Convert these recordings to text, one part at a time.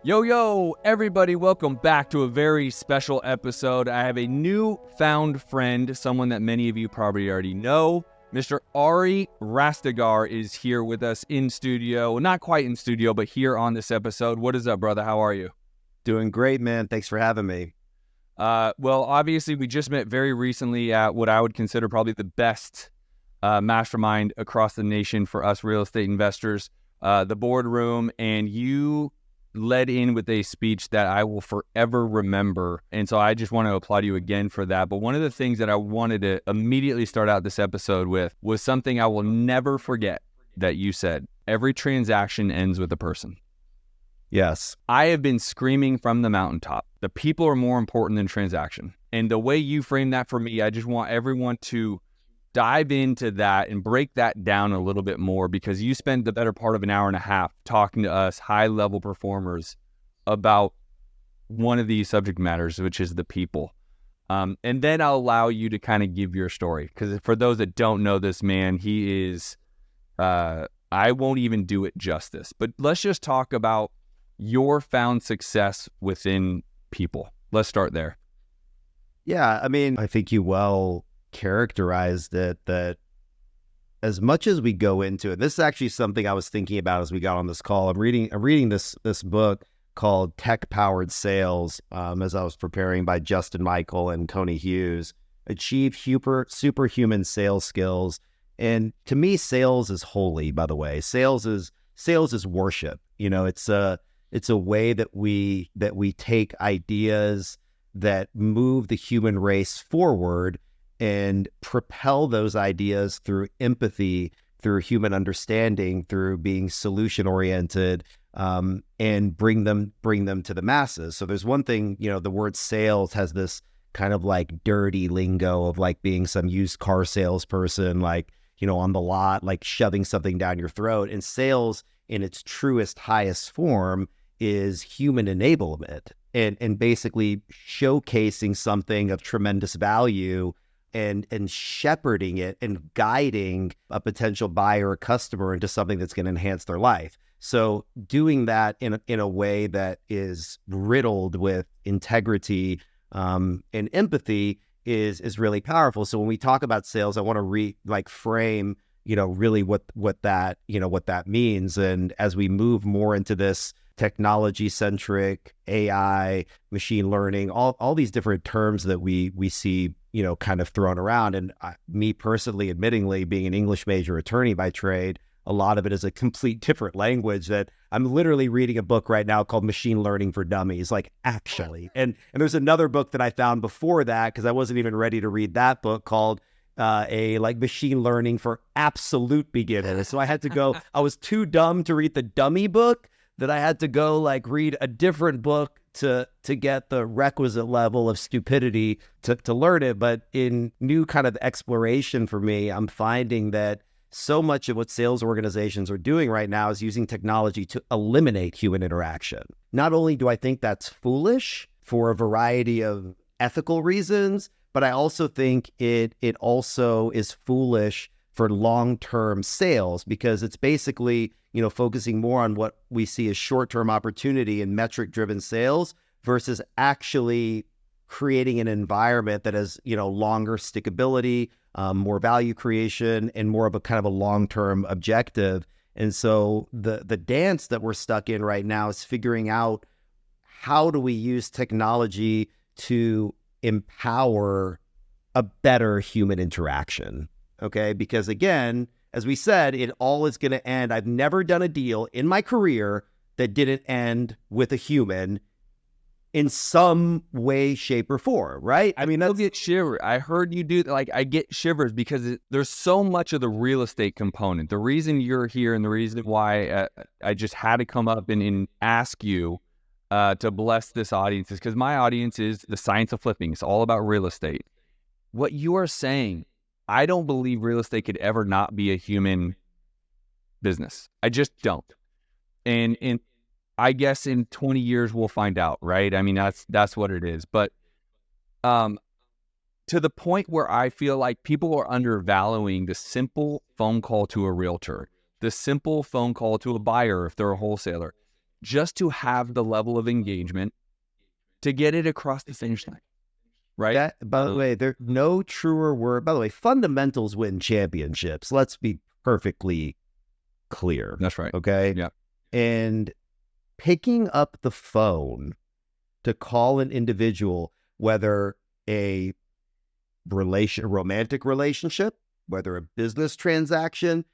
Yo, everybody, welcome back to a very special episode. I have a newfound friend, someone that many of you probably already know. Mr. Ari Rastegar is here with us in studio. Not quite in studio, but here on this episode. What is up, brother? How are you? Doing great, man. Thanks for having me. Well, obviously, we just met very recently at what I would consider probably the best mastermind across the nation for us real estate investors, the boardroom, and you led in with a speech that I will forever remember. And so I just want to applaud you again for that. But one of the things that I wanted to immediately start out this episode with was something I will never forget that you said. Every transaction ends with a person. Yes. I have been screaming from the mountaintop. The people are more important than transaction. And the way you frame that for me, I just want everyone to dive into that and break that down a little bit more, because you spent the better part of an hour and a half talking to us high-level performers about one of these subject matters, which is the people. And then I'll allow you to kind of give your story, because for those that don't know this man, he is, I won't even do it justice, but let's just talk about your found success within people. Let's start there. Yeah, I mean, I think you well characterized it, that as much as we go into it, this is actually something I was thinking about as we got on this call. I'm reading this book called Tech-Powered Sales as I was preparing, by Justin Michael and Tony Hughes. Achieve superhuman sales skills. And to me, sales is holy, by the way. Sales is worship. You know, it's a way that we take ideas that move the human race forward and propel those ideas through empathy, through human understanding, through being solution-oriented, and bring them to the masses. So there's one thing, you know, the word sales has this kind of like dirty lingo of like being some used car salesperson, like, you know, on the lot, like shoving something down your throat. And sales in its truest, highest form is human enablement, and basically showcasing something of tremendous value and shepherding it and guiding a potential buyer or customer into something that's going to enhance their life. So doing that in a way that is riddled with integrity and empathy is really powerful. So when we talk about sales, I want to frame, you know, really what that means. And as we move more into this technology-centric, AI, machine learning, all these different terms that we see, you know, kind of thrown around. And me personally, admittingly, being an English major attorney by trade, a lot of it is a complete different language that I'm literally reading a book right now called Machine Learning for Dummies, like actually. And there's another book that I found before that, because I wasn't even ready to read that book, called Machine Learning for Absolute Beginners. So I was too dumb to read the dummy book, that I had to go like read a different book to get the requisite level of stupidity to learn it. But in new kind of exploration for me, I'm finding that so much of what sales organizations are doing right now is using technology to eliminate human interaction. Not only do I think that's foolish for a variety of ethical reasons, but I also think it also is foolish for long-term sales, because it's basically, you know, focusing more on what we see as short-term opportunity and metric-driven sales versus actually creating an environment that has, you know, longer stickability, more value creation, and more of a kind of a long-term objective. And so the dance that we're stuck in right now is figuring out, how do we use technology to empower a better human interaction? Okay, because again, as we said, it all is going to end. I've never done a deal in my career that didn't end with a human in some way, shape, or form, right? I mean, I get shivers. I heard you do, like, I get shivers because there's so much of the real estate component. The reason you're here and the reason why I just had to come up and ask you to bless this audience is because my audience is the science of flipping. It's all about real estate. What you are saying, I don't believe real estate could ever not be a human business. I just don't. And I guess in 20 years we'll find out, right? I mean, that's what it is. But to the point where I feel like people are undervaluing the simple phone call to a realtor, the simple phone call to a buyer if they're a wholesaler. just to have the level of engagement to get it across the finish line, right? That, by the way, there's no truer word. By the way, fundamentals win championships. Let's be perfectly clear. That's right. Okay. Yeah. And picking up the phone to call an individual, whether a romantic relationship, whether a business transaction,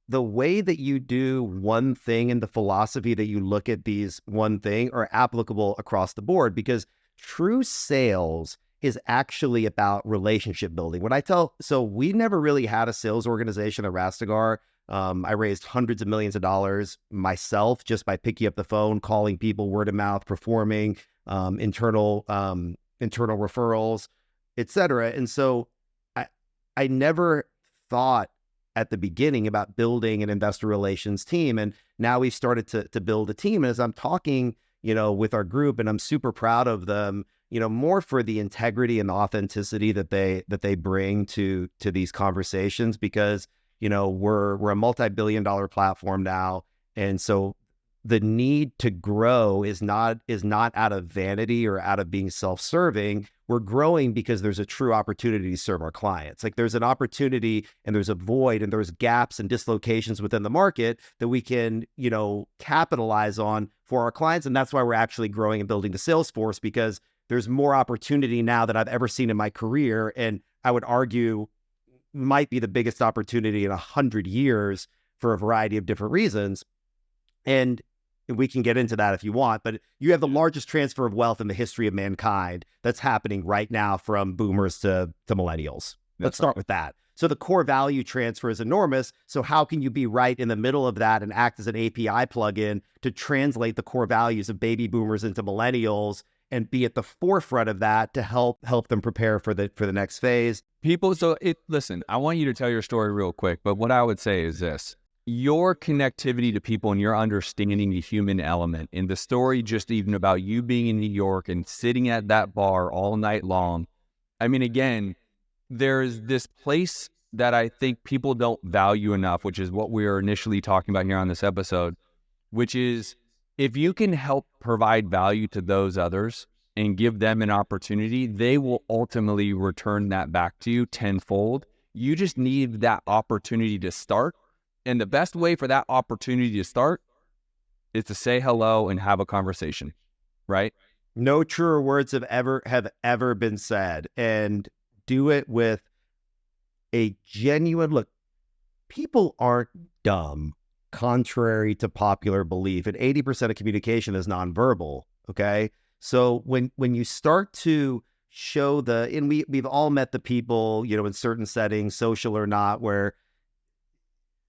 the way that you do one thing and the philosophy that you look at these one thing are applicable across the board, because true sales is actually about relationship building. So we never really had a sales organization at Rastegar. I raised hundreds of millions of dollars myself just by picking up the phone, calling people, word of mouth, performing, internal referrals, etc. And so I never thought at the beginning about building an investor relations team. And now we've started to build a team. And as I'm talking, with our group, and I'm super proud of them, more for the integrity and the authenticity that they bring to these conversations, because, we're a multi-billion-dollar platform now. And so the need to grow is not out of vanity or out of being self-serving. We're growing because there's a true opportunity to serve our clients. Like, there's an opportunity and there's a void and there's gaps and dislocations within the market that we can, capitalize on for our clients. And that's why we're actually growing and building the sales force, because there's more opportunity now than I've ever seen in my career. And I would argue might be the biggest opportunity in 100 years for a variety of different reasons. And we can get into that if you want, but you have the largest transfer of wealth in the history of mankind that's happening right now from boomers to millennials. Let's start with that. So the core value transfer is enormous. So how can you be right in the middle of that and act as an API plugin to translate the core values of baby boomers into millennials and be at the forefront of that to help them prepare for the next phase? Listen, I want you to tell your story real quick, but what I would say is this. Your connectivity to people and your understanding the human element, and the story just even about you being in New York and sitting at that bar all night long. I mean, again, there's this place that I think people don't value enough, which is what we were initially talking about here on this episode, which is if you can help provide value to those others and give them an opportunity, they will ultimately return that back to you tenfold. You just need that opportunity to start. And the best way for that opportunity to start is to say hello and have a conversation, right? No truer words have ever been said. And do it with a genuine look. People aren't dumb, contrary to popular belief. And 80% of communication is nonverbal. Okay. So when you start to show and we've all met the people, in certain settings, social or not, where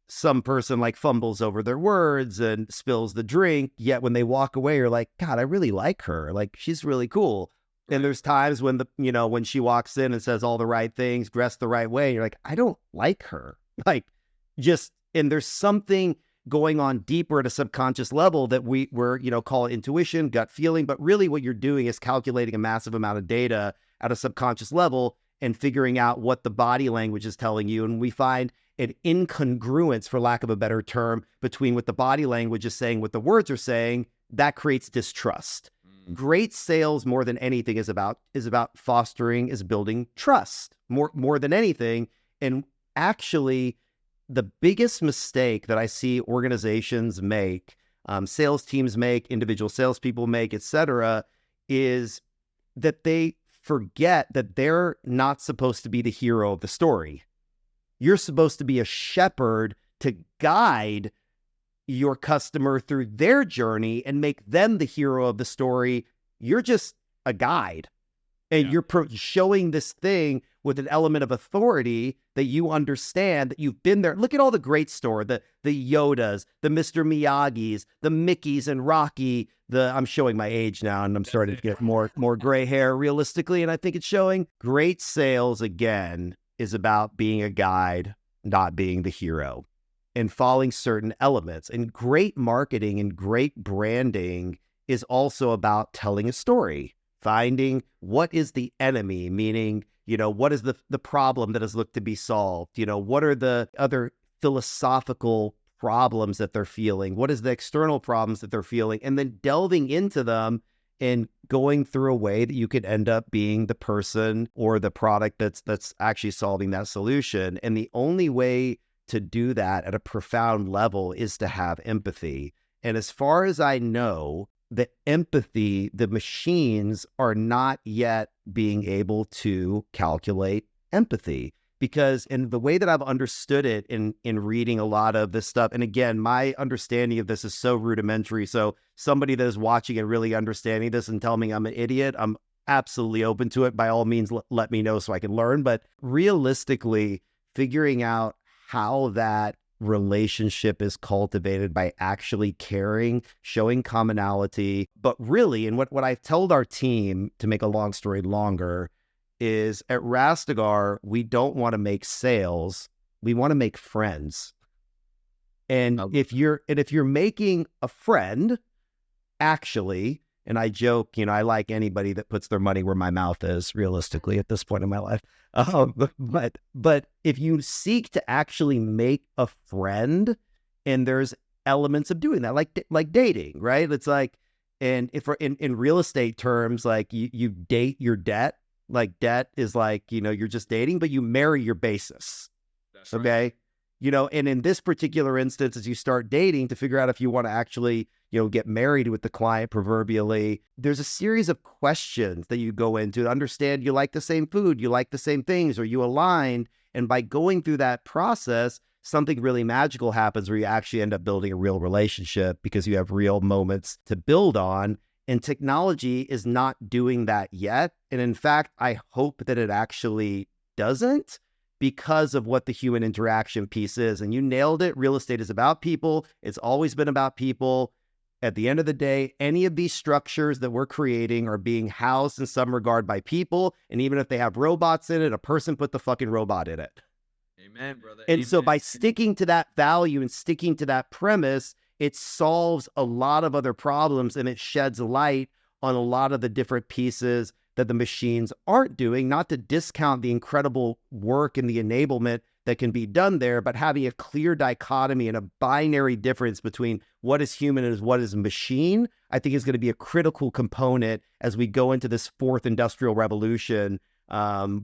some person like fumbles over their words and spills the drink, yet when they walk away, you're like, God, I really like her. Like, she's really cool. And there's times when when she walks in and says all the right things, dressed the right way, you're like, I don't like her. Like, and there's something going on deeper at a subconscious level that we're call it intuition, gut feeling. But really what you're doing is calculating a massive amount of data at a subconscious level and figuring out what the body language is telling you. And we find an incongruence, for lack of a better term, between what the body language is saying, what the words are saying. That creates distrust. Great sales, more than anything, is about building trust more than anything. And actually, the biggest mistake that I see organizations make, sales teams make, individual salespeople make, etc., is that they forget that they're not supposed to be the hero of the story. You're supposed to be a shepherd to guide your customer through their journey and make them the hero of the story. You're just a guide. And you're showing this thing with an element of authority that you understand, that you've been there. Look at all the great store, the Yodas, the Mr. Miyagi's, the Mickeys and Rocky. I'm showing my age now, and I'm starting to get more gray hair realistically, and I think it's showing. Great sales, again, is about being a guide, not being the hero, and following certain elements. And great marketing and great branding is also about telling a story, finding what is the enemy, meaning, what is the problem that has looked to be solved? What are the other philosophical problems that they're feeling? What is the external problems that they're feeling? And then delving into them and going through a way that you could end up being the person or the product that's actually solving that solution. And the only way to do that at a profound level is to have empathy. And as far as I know, the empathy, the machines are not yet being able to calculate empathy. Because in the way that I've understood it in reading a lot of this stuff, and again, my understanding of this is so rudimentary. So somebody that is watching and really understanding this and telling me I'm an idiot, I'm absolutely open to it. By all means, let me know so I can learn. But realistically, figuring out how that relationship is cultivated by actually caring, showing commonality. But really, and what I've told our team, to make a long story longer, is at Rastegar, we don't want to make sales. We want to make friends. And if you're making a friend, actually, and I joke, I like anybody that puts their money where my mouth is, realistically, at this point in my life. But if you seek to actually make a friend, and there's elements of doing that, like dating, right? It's like, and if in real estate terms, like you date your debt. Like debt is like, you're just dating, but you marry your basis. That's okay. Right. And in this particular instance, as you start dating to figure out if you want to actually, get married with the client proverbially, there's a series of questions that you go into to understand you like the same food, you like the same things, or you aligned. And by going through that process, something really magical happens where you actually end up building a real relationship because you have real moments to build on. And technology is not doing that yet. And in fact, I hope that it actually doesn't, because of what the human interaction piece is. And you nailed it. Real estate is about people. It's always been about people. At the end of the day, any of these structures that we're creating are being housed in some regard by people. And even if they have robots in it, a person put the fucking robot in it. Amen, brother. And Amen. so by sticking to that value and sticking to that premise, it solves a lot of other problems, and it sheds light on a lot of the different pieces that the machines aren't doing, not to discount the incredible work and the enablement that can be done there, but having a clear dichotomy and a binary difference between what is human and what is machine, I think is going to be a critical component as we go into this fourth industrial revolution,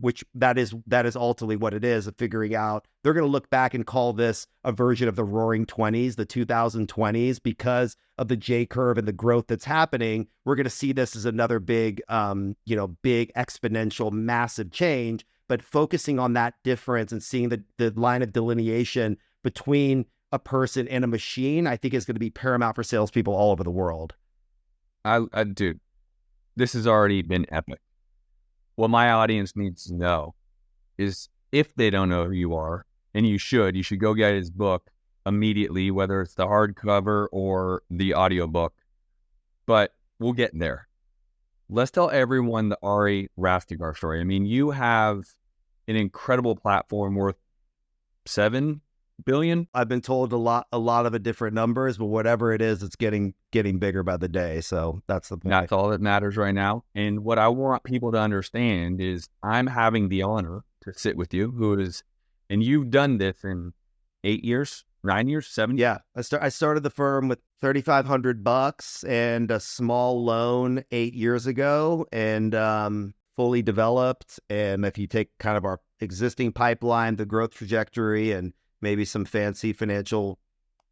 which that is ultimately what it is, of figuring out. They're going to look back and call this a version of the roaring 20s, the 2020s, because of the J curve and the growth that's happening. We're going to see this as another big, big exponential, massive change, but focusing on that difference and seeing the line of delineation between a person and a machine, I think is going to be paramount for salespeople all over the world. Dude, this has already been epic. What my audience needs to know is, if they don't know who you are, and you should go get his book immediately, whether it's the hardcover or the audiobook. But we'll get there. Let's tell everyone the Ari Rastegar story. I mean, you have an incredible platform worth $7 billion. I've been told a lot of the different numbers, but whatever it is, it's getting bigger by the day. So that's the point. That's all that matters right now. And what I want people to understand is, I'm having the honor to sit with you, and you've done this in 8 years, 9 years, 7 years. Yeah, I started the firm with $3,500 and a small loan 8 years ago, and fully developed. And if you take kind of our existing pipeline, the growth trajectory, and maybe some fancy financial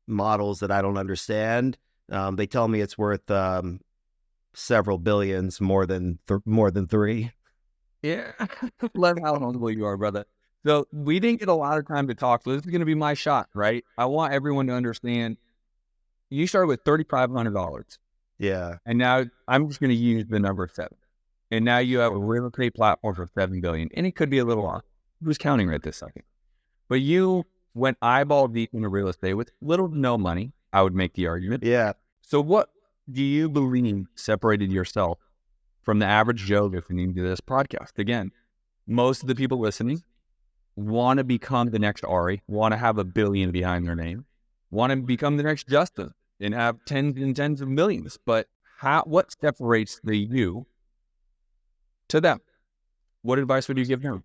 models that I don't understand, they tell me it's worth several billions, more than three. Yeah, love how humble you are, brother. So we didn't get a lot of time to talk, so this is going to be my shot, right? I want everyone to understand, you started with $3,500. Yeah. And now I'm just going to use the number 7. And now you have a real estate platform for $7 billion. And it could be a little off. Who's counting right this second? But you went eyeball deep into real estate with little to no money, I would make the argument. Yeah. So what do you believe separated yourself from the average Joe listening to this podcast? Again, most of the people listening want to become the next Ari, want to have $1 billion behind their name, want to become the next Justin and have tens and tens of millions. But what separates you to them? What advice would you give them?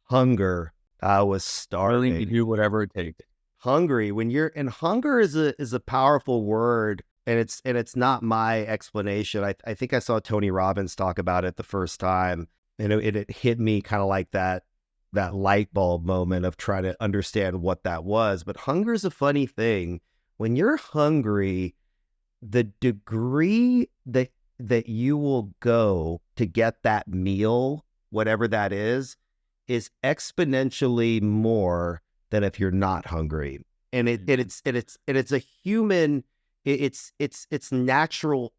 Hunger. I was starving. Willing to do whatever it takes. hungry. When you're and hunger is a powerful word, and it's not my explanation. I think I saw Tony Robbins talk about it the first time, and it hit me kind of like that light bulb moment of trying to understand what that was. But hunger is a funny thing. When you're hungry, the degree that you will go to get that meal, whatever that is exponentially more than if you're not hungry. And it's a human, it's natural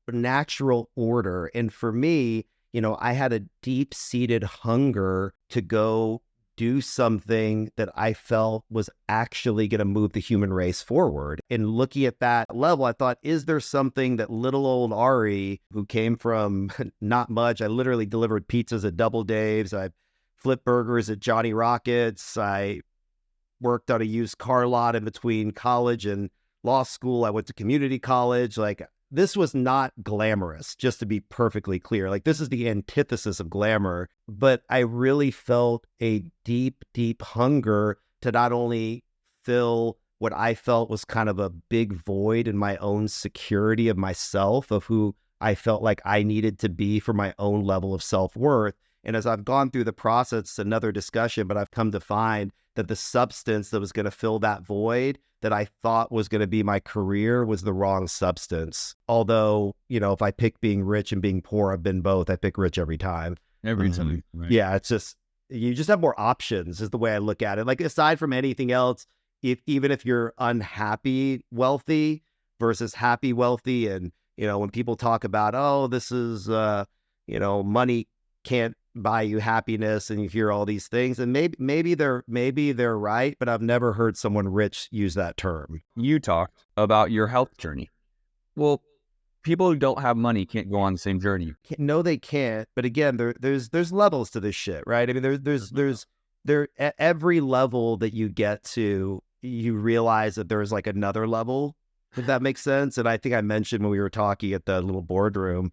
order. And for me, I had a deep-seated hunger to go do something that I felt was actually going to move the human race forward. And looking at that level, I thought, is there something that little old Ari, who came from not much, I literally delivered pizzas at Double Dave's, I flipped burgers at Johnny Rockets, I worked on a used car lot in between college and law school, I went to community college. Like, this was not glamorous, just to be perfectly clear. Like, this is the antithesis of glamour. But I really felt a deep, deep hunger to not only fill what I felt was kind of a big void in my own security of myself, of who I felt like I needed to be for my own level of self-worth. And as I've gone through the process, it's another discussion, but I've come to find that the substance that was going to fill that void that I thought was going to be my career was the wrong substance. Although, if I pick being rich and being poor, I've been both. I pick rich every time. Every time. Right. Yeah, it's just, you just have more options is the way I look at it. Like, aside from anything else, even if you're unhappy wealthy versus happy wealthy, and, when people talk about, oh, this is, money can't buy you happiness, and you hear all these things, and maybe they're right, but I've never heard someone rich use that term. You talked about your health journey. Well, people who don't have money can't go on the same journey. No, they can't. But again, there's levels to this shit, right? I mean, there's at every level that you get to, you realize that there's like another level, if that makes sense. And I think I mentioned when we were talking at the little boardroom,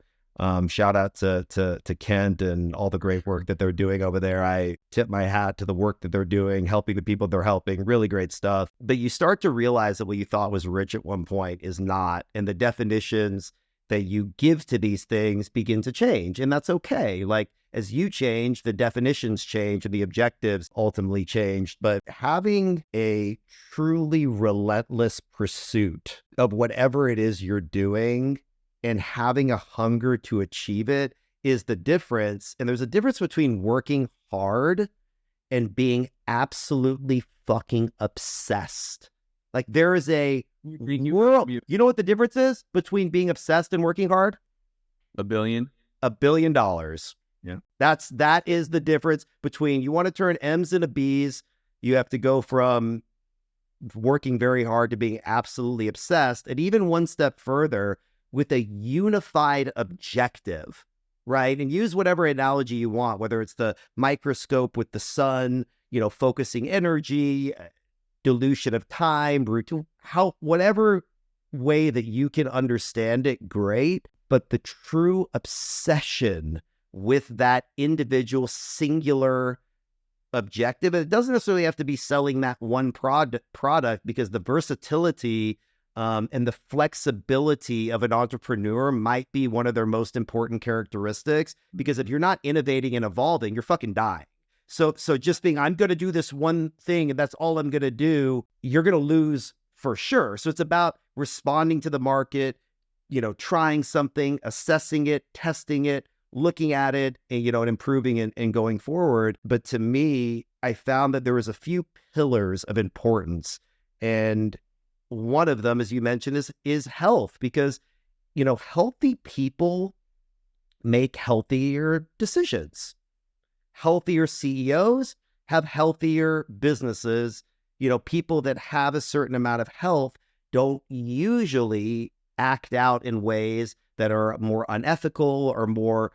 shout out to Kent and all the great work that they're doing over there. I tip my hat to the work that they're doing, helping the people they're helping. Really great stuff. But you start to realize that what you thought was rich at one point is not. And the definitions that you give to these things begin to change. And that's okay. Like, as you change, the definitions change and the objectives ultimately change. But having a truly relentless pursuit of whatever it is you're doing and having a hunger to achieve it is the difference. And there's a difference between working hard and being absolutely fucking obsessed. Like, there is a world. You know what the difference is between being obsessed and working hard? $1 billion. $1 billion. Yeah. That is the difference between, you want to turn M's into B's, you have to go from working very hard to being absolutely obsessed, and even one step further, with a unified objective, right? And use whatever analogy you want, whether it's the microscope with the sun, focusing energy, dilution of time, whatever way that you can understand it, great. But the true obsession with that individual singular objective, and it doesn't necessarily have to be selling that one product, because the versatility and the flexibility of an entrepreneur might be one of their most important characteristics, because if you're not innovating and evolving, you're fucking dying. So just being, I'm going to do this one thing and that's all I'm going to do, you're going to lose for sure. So it's about responding to the market, trying something, assessing it, testing it, looking at it, and, and improving and going forward. But to me, I found that there was a few pillars of importance. And one of them, as you mentioned, is health, because, healthy people make healthier decisions. Healthier CEOs have healthier businesses. People that have a certain amount of health don't usually act out in ways that are more unethical or more,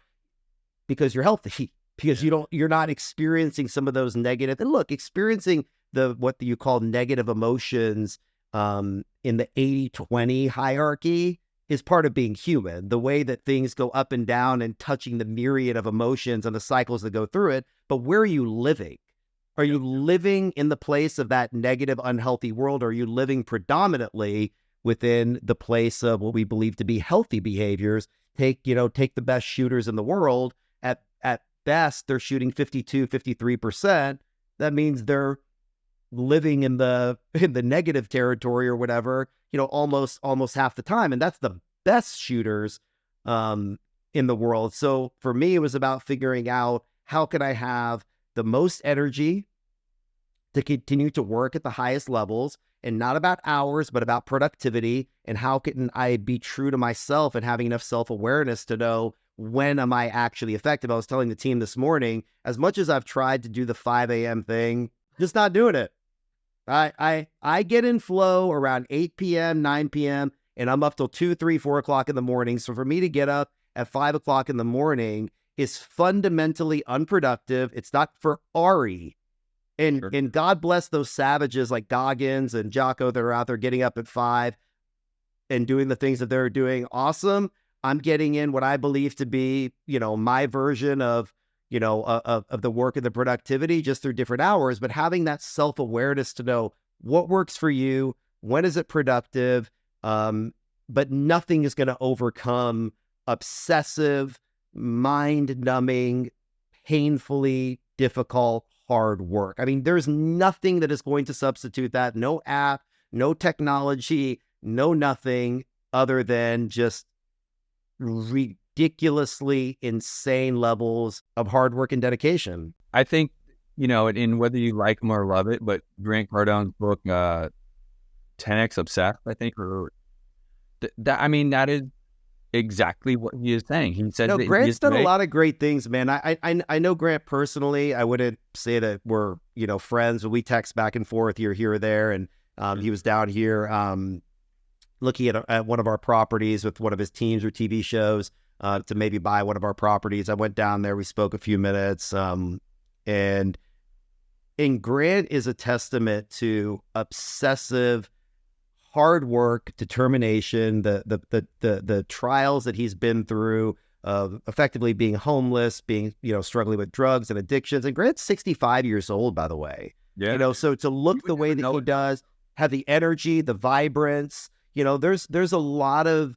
because you're healthy, because you're not experiencing some of those negative. And look, experiencing what you call negative emotions in the 80-20 hierarchy is part of being human. The way that things go up and down and touching the myriad of emotions and the cycles that go through it. But where are you living? Are you living in the place of that negative, unhealthy world? Or are you living predominantly within the place of what we believe to be healthy behaviors? Take the best shooters in the world. At best, they're shooting 52, 53%. That means they're living in the negative territory or whatever, almost half the time. And that's the best shooters in the world. So for me, it was about figuring out how can I have the most energy to continue to work at the highest levels, and not about hours, but about productivity. And how can I be true to myself and having enough self-awareness to know when am I actually effective? I was telling the team this morning, as much as I've tried to do the 5 a.m. thing, just not doing it. I get in flow around 8 p.m., 9 p.m., and I'm up till 2, 3, 4 o'clock in the morning. So for me to get up at 5 o'clock in the morning is fundamentally unproductive. It's not for Ari. And God bless those savages like Goggins and Jocko that are out there getting up at 5 and doing the things that they're doing. Awesome. I'm getting in what I believe to be, my version of the work and the productivity just through different hours, but having that self-awareness to know what works for you, when is it productive, but nothing is going to overcome obsessive, mind-numbing, painfully difficult, hard work. I mean, there's nothing that is going to substitute that. No app, no technology, no nothing other than just ridiculously insane levels of hard work and dedication. I think, in whether you like him or love it, but Grant Cardone's book, 10x Obsessed, I think, or that is exactly what he is saying. He said that Grant's done a lot of great things, man. I know Grant personally. I wouldn't say that we're, friends, but we text back and forth here or there. And he was down here looking at one of our properties with one of his teams or TV shows to maybe buy one of our properties. I went down there. We spoke a few minutes. And Grant is a testament to obsessive hard work, determination, the trials that he's been through of effectively being homeless, being, struggling with drugs and addictions. And Grant's 65 years old, by the way. Yeah. So to look the way that he does, have the energy, the vibrance, there's a lot of,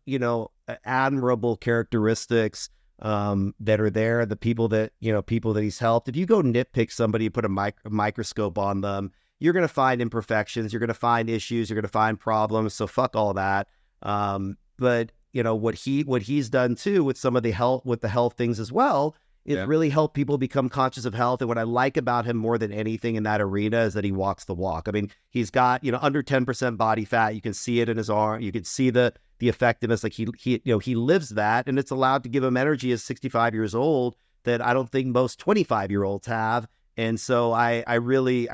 admirable characteristics that are there. The people that he's helped. If you go nitpick somebody, put a microscope on them, you're going to find imperfections. You're going to find issues. You're going to find problems. So fuck all that. But what he's done too with some of the health things as well is really help people become conscious of health. And what I like about him more than anything in that arena is that he walks the walk. I mean, he's got, under 10% body fat. You can see it in his arm. You can see the effectiveness. Like he lives that, and it's allowed to give him energy as 65 years old that I don't think most 25-year-olds have. And so I really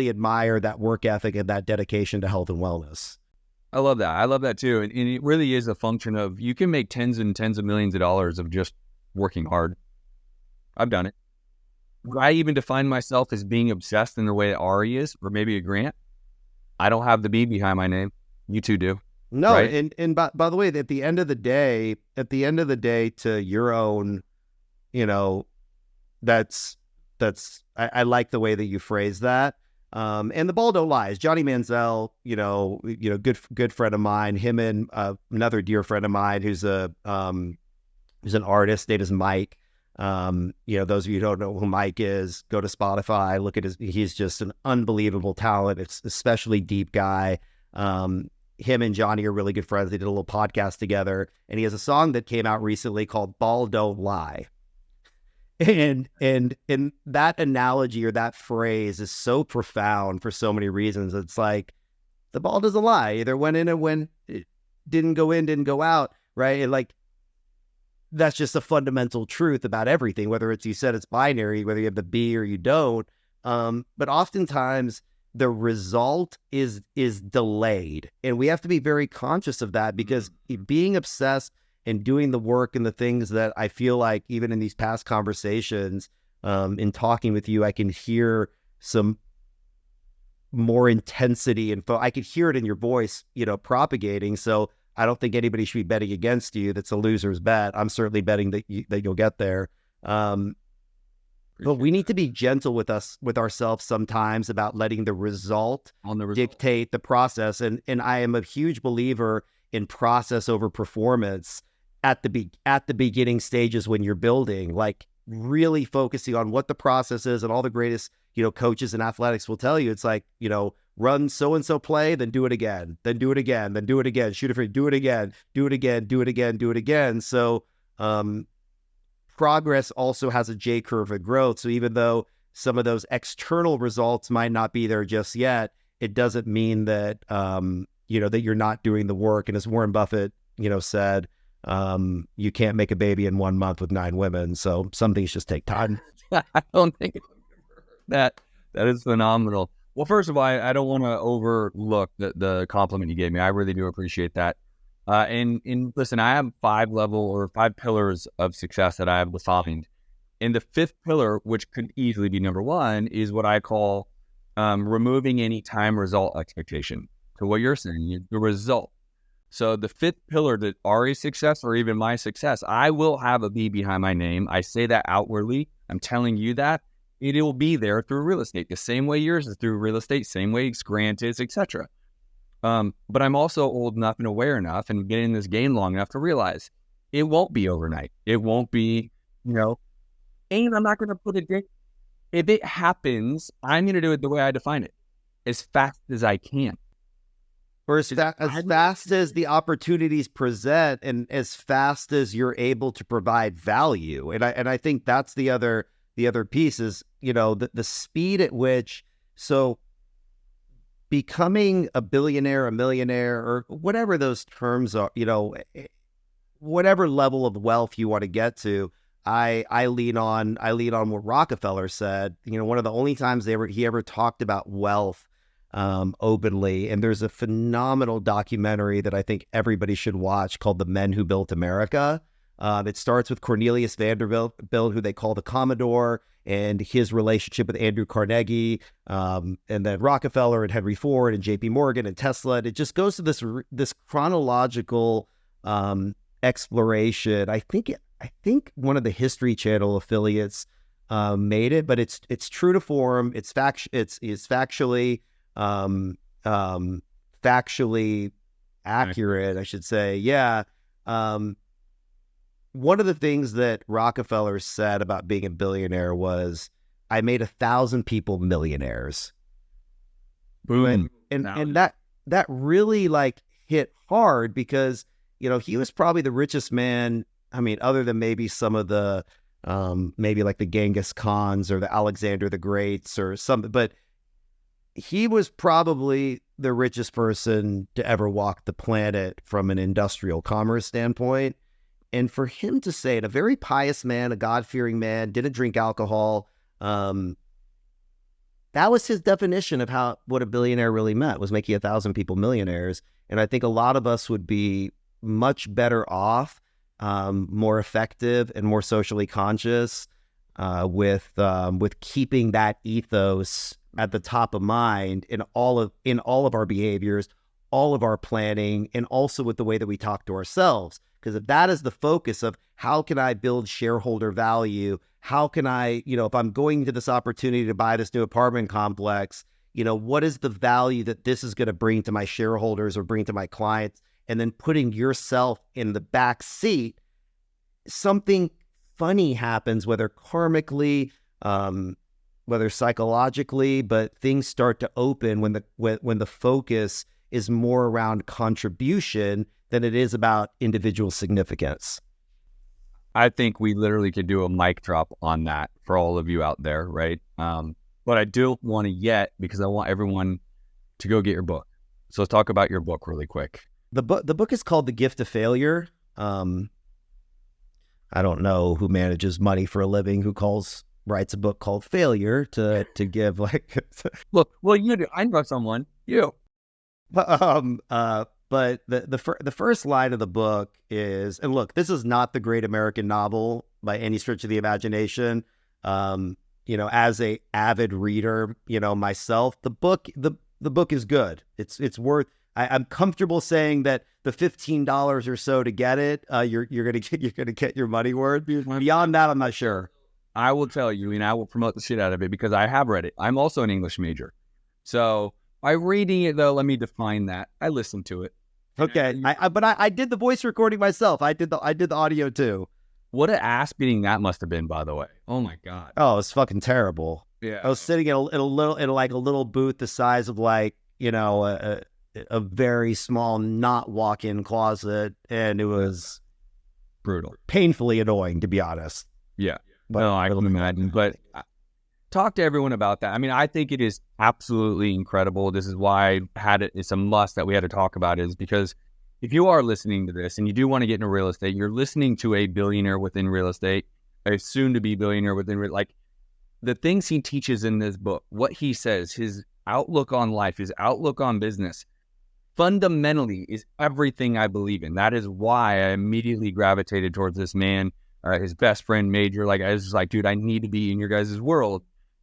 admire that work ethic and that dedication to health and wellness. I love that. I love that too. And it really is a function of, you can make tens and tens of millions of dollars of just working hard. I've done it. I even define myself as being obsessed in the way that Ari is, or maybe a Grant. I don't have the B behind my name. You two do. No, right? and by the way, at the end of the day, to your own, that's I like the way that you phrase that. And the ball don't lie. As Johnny Manziel, good friend of mine, him and another dear friend of mine who's an artist, name is Mike. Those of you who don't know who Mike is, go to Spotify, look at he's just an unbelievable talent. It's especially deep guy. Him and Johnny are really good friends. They did a little podcast together, and he has a song that came out recently called Ball Don't Lie. And that analogy or that phrase is so profound for so many reasons. It's like the ball doesn't lie. Either went in and when it didn't go in, didn't go out, right? And like, that's just a fundamental truth about everything, whether it's, you said it's binary, whether you have the B or you don't. But oftentimes the result is delayed. And we have to be very conscious of that, because being obsessed and doing the work and the things that I feel like even in these past conversations, in talking with you, I can hear some more intensity and I could hear it in your voice, propagating. So I don't think anybody should be betting against you. That's a loser's bet. I'm certainly betting that you'll get there. Appreciate But we need to be gentle with ourselves sometimes about letting the result dictate the process. And I am a huge believer in process over performance at the beginning stages when you're building, like really focusing on what the process is. And all the greatest, coaches in athletics will tell you, it's like, run so-and-so play, then do it again, then do it again, then do it again, shoot it free, do it again, do it again, do it again, do it again. So, progress also has a J curve of growth. So even though some of those external results might not be there just yet, it doesn't mean that, that you're not doing the work. And as Warren Buffett, said, you can't make a baby in 1 month with 9 women. So some things just take time. I don't think that is phenomenal. Well, first of all, I don't want to overlook the compliment you gave me. I really do appreciate that. And listen, I have 5 pillars of success that I have defined. And the 5th pillar, which could easily be number 1, is what I call removing any time result expectation. So what you're saying, the result. So the 5th pillar to Ari's success or even my success, I will have a B behind my name. I say that outwardly. I'm telling you that. It will be there through real estate, the same way yours is through real estate, same way it's granted, etc. But I'm also old enough and aware enough and been in this game long enough to realize it won't be overnight. It won't be, and I'm not going to put it in. If it happens, I'm going to do it the way I define it, as fast as I can. Or as fast as the opportunities present and as fast as you're able to provide value. And I think that's the other piece is, the speed at which, so becoming a billionaire, a millionaire, or whatever those terms are, whatever level of wealth you want to get to, I lean on what Rockefeller said. One of the only times he ever talked about wealth openly. And there's a phenomenal documentary that I think everybody should watch called The Men Who Built America. It starts with Cornelius Vanderbilt, who they call the Commodore, and his relationship with Andrew Carnegie, and then Rockefeller and Henry Ford and J.P. Morgan and Tesla. And it just goes to this chronological exploration. I think one of the History Channel affiliates made it, but it's true to form. It's factually accurate, I should say. Yeah. One of the things that Rockefeller said about being a billionaire was, I made 1,000 people millionaires. Boom. And that really hit hard because, he was probably the richest man. I mean, other than maybe some of the, maybe like the Genghis Khans or the Alexander the Greats or something, but he was probably the richest person to ever walk the planet from an industrial commerce standpoint. And for him to say it, a very pious man, a God-fearing man, didn't drink alcohol, that was his definition of what a billionaire really meant, was making 1,000 people millionaires. And I think a lot of us would be much better off, more effective and more socially conscious with keeping that ethos at the top of mind in all of our behaviors, all of our planning, and also with the way that we talk to ourselves. Because if that is the focus of how can I build shareholder value, how can I, if I'm going to this opportunity to buy this new apartment complex, what is the value that this is going to bring to my shareholders or bring to my clients? And then putting yourself in the back seat, something funny happens, whether karmically, whether psychologically, but things start to open when the focus is more around contribution than it is about individual significance. I think we literally could do a mic drop on that for all of you out there, right? But I don't want to yet, because I want everyone to go get your book. So let's talk about your book really quick. The book is called The Gift of Failure. I don't know who manages money for a living who writes a book called Failure to give Look, well, you do. I know someone. You. But the first line of the book is, and look, this is not the great American novel by any stretch of the imagination. As a avid reader, myself, the book is good. It's worth. I'm comfortable saying that the $15 or so to get it, you're gonna get your money worth. Beyond that, I'm not sure. I will tell you, and I will promote the shit out of it because I have read it. I'm also an English major. So by reading it, though, let me define that. I listened to it. Okay. But I did the voice recording myself. I did the audio too. What an ass beating that must have been, by the way. Oh my God. Oh, it's fucking terrible. Yeah. I was sitting in a little booth the size of like, a very small not walk-in closet, and it was brutal, painfully annoying, to be honest. Yeah. No, I can imagine. But talk to everyone about that. I mean, I think it is absolutely incredible. This is why I had it. It's a must that we had to talk about, is because if you are listening to this and you do want to get into real estate, you're listening to a billionaire within real estate, a soon-to-be billionaire within like the things he teaches in this book, what he says, his outlook on life, his outlook on business, fundamentally is everything I believe in. That is why I immediately gravitated towards this man, his best friend, Major. Like, I was just like, dude, I need to be in your guys' world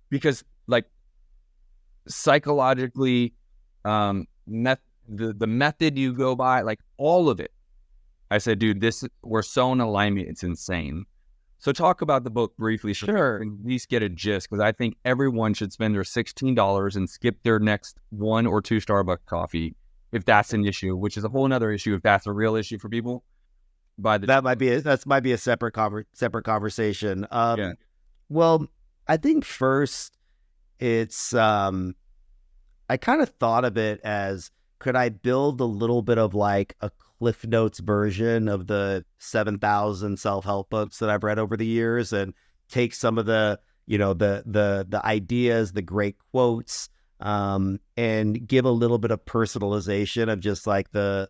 because, like, psychologically, the method you go by, like all of it. I said, dude, we're so in alignment. It's insane. So talk about the book briefly. Sure. And at least get a gist, because I think everyone should spend their $16 and skip their next 1 or 2 Starbucks coffee if that's an issue, which is a whole other issue if that's a real issue for people. That might be a separate conversation. Yeah. Well, I think first it's I kind of thought of it as, could I build a little bit of like a Cliff Notes version of the 7,000 self-help books that I've read over the years, and take some of the, the ideas, the great quotes, and give a little bit of personalization of just like the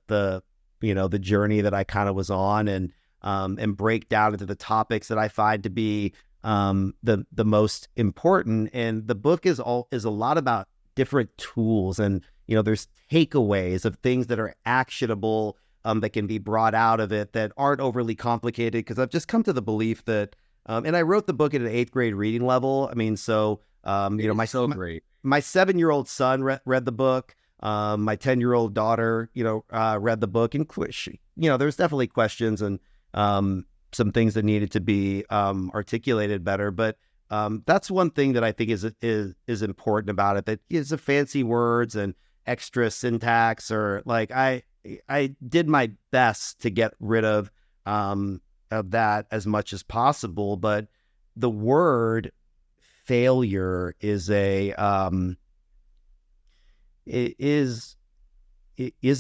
journey that I kind of was on, and break down into the topics that I find to be the most important. And the book is a lot about different tools, and there's takeaways of things that are actionable, that can be brought out of it, that aren't overly complicated. Because I've just come to the belief that, and I wrote the book at an 8th grade reading level. I mean, so great. My 7-year-old son read the book. My 10-year-old daughter, read the book, and there's definitely questions and some things that needed to be articulated better. But that's one thing that I think is important about it. That is, the fancy words and extra syntax, or like I did my best to get rid of that as much as possible. But the word failure is a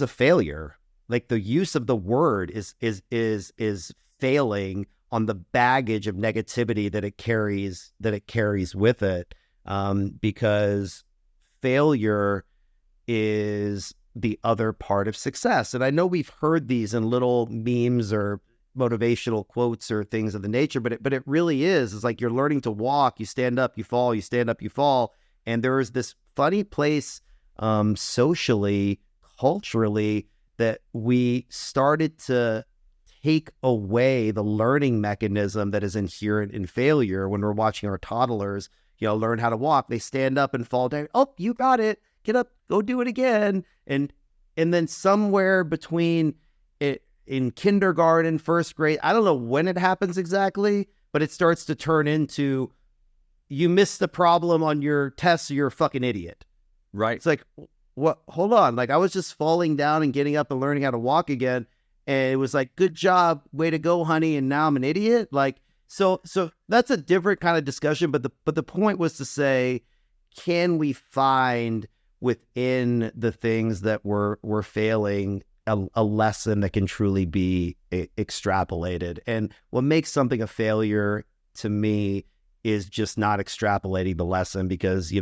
failure. Like, the use of the word is failing on the baggage of negativity that it carries with it, because failure is the other part of success. And I know we've heard these in little memes or motivational quotes or things of the nature, but it really is. It's like you're learning to walk. You stand up, you fall. You stand up, you fall. And there is this funny place, socially, culturally, that we started to take away the learning mechanism that is inherent in failure. When we're watching our toddlers, learn how to walk, they stand up and fall down. Oh, you got it. Get up, go do it again. And then somewhere between it, in kindergarten, first grade, I don't know when it happens exactly, but it starts to turn into, you missed the problem on your test, so you're a fucking idiot. Right. It's like, what? Hold on. Like, I was just falling down and getting up and learning how to walk again. And it was like, good job, way to go, honey. And now I'm an idiot. Like, so that's a different kind of discussion. But the point was to say, can we find within the things that we're failing a lesson that can truly be extrapolated? And what makes something a failure to me is just not extrapolating the lesson, because,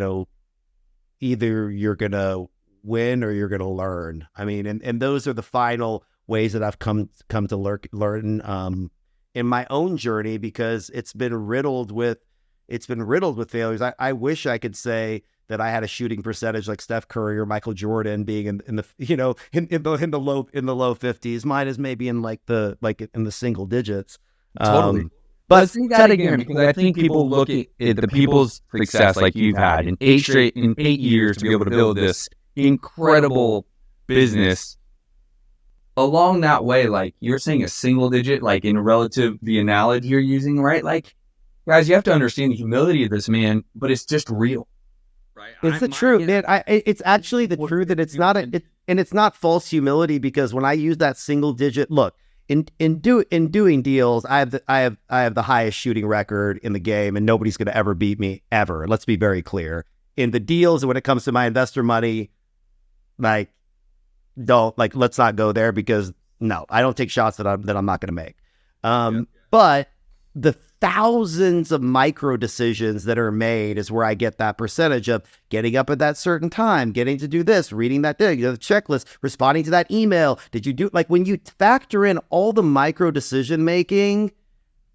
either you're going to win or you're going to learn. I mean, and those are the final ways that I've come to learn in my own journey, because it's been riddled with failures. I wish I could say that I had a shooting percentage like Steph Curry or Michael Jordan, being in the low 50s. Mine is maybe in in the single digits. Totally. But let's see that again, because I think people look at the people's success like you've had in 8 years to be able to build this incredible business. Along that way, like you're saying, a single digit, like in relative, the analogy you're using, right? Like Guys, you have to understand the humility of this man, but it's just real. Right? It's the truth, man. It's actually the truth that it's not and it's not false humility, because when I use that single digit, look, in doing deals, I have the highest shooting record in the game, and nobody's going to ever beat me ever. Let's be very clear. In the deals, when it comes to my investor money, let's not go there, because no, I don't take shots that I'm not going to make. But the thousands of micro decisions that are made is where I get that percentage of getting up at that certain time, getting to do this, reading that thing, the checklist, responding to that email. Did you do, like, when you factor in all the micro decision making,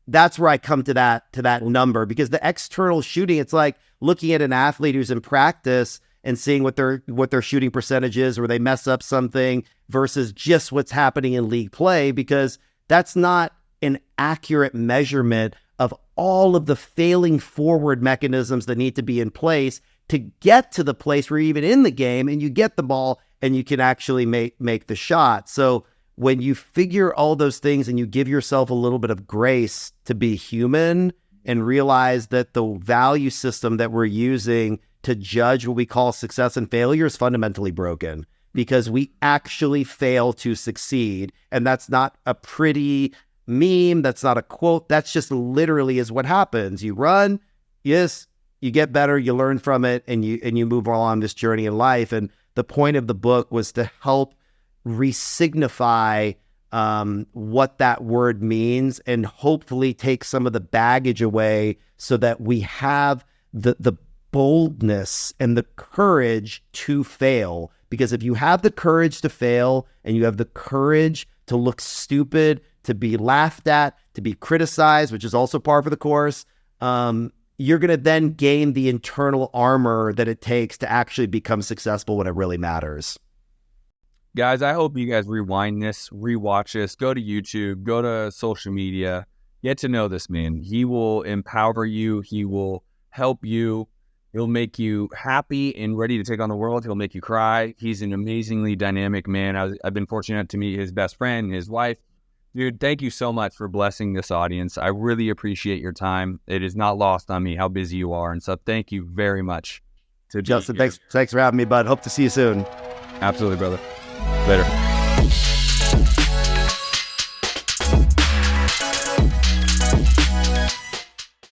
that's where I come to that number. Because the external shooting, it's like looking at an athlete who's in practice and seeing what their shooting percentage is, or they mess up something, versus just what's happening in league play, because that's not an accurate measurement of all of the failing forward mechanisms that need to be in place to get to the place where you're even in the game and you get the ball and you can actually make the shot. So when you figure all those things and you give yourself a little bit of grace to be human and realize that the value system that we're using to judge what we call success and failure is fundamentally broken, because we actually fail to succeed. And that's not a pretty meme. That's not a quote. That's just literally is what happens. You run, yes, you get better, you learn from it, and you move along this journey in life. And the point of the book was to help re-signify what that word means, and hopefully take some of the baggage away so that we have the boldness and the courage to fail. Because if you have the courage to fail, and you have the courage to look stupid, to be laughed at, to be criticized, which is also par for the course, you're going to then gain the internal armor that it takes to actually become successful when it really matters. Guys, I hope you guys rewind this, rewatch this, go to YouTube, go to social media, get to know this man. He will empower you. He will help you. He'll make you happy and ready to take on the world. He'll make you cry. He's an amazingly dynamic man. I've been fortunate to meet his best friend and his wife. Dude, thank you so much for blessing this audience. I really appreciate your time. It is not lost on me how busy you are. And so thank you very much. Justin, thanks for having me, bud. Hope to see you soon. Absolutely, brother. Later.